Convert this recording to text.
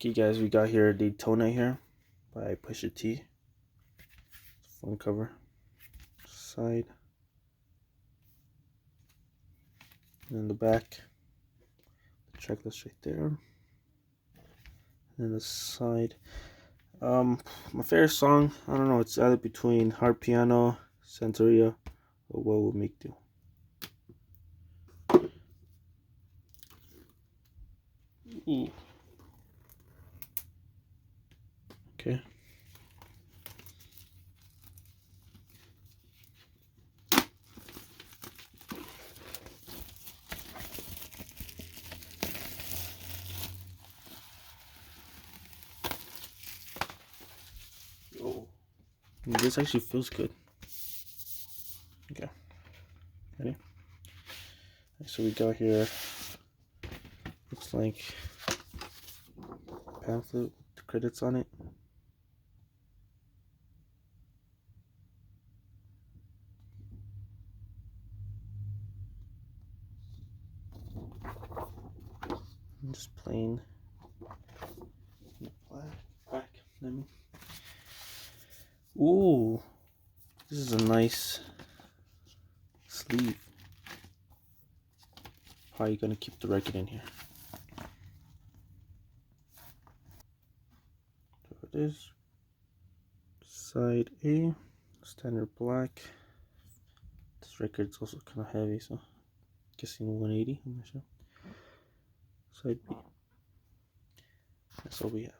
Okay guys, we got here Daytona here by Pusha T. Front cover, side, and then the back. The track list right there. And then the side. My favorite song, I don't know, it's either between Hard Piano, Santeria, or What Would Meek Do. Ooh. Okay. Oh, this actually feels good. Okay. Ready? So we got here, looks like pamphlet with the credits on it. And just plain black. Let me. Ooh, this is a nice sleeve. How are you gonna keep the record in here? There it is. Side A, standard black. This record's also kind of heavy, so guessing 180. I'm not sure. Side B. That's all we have.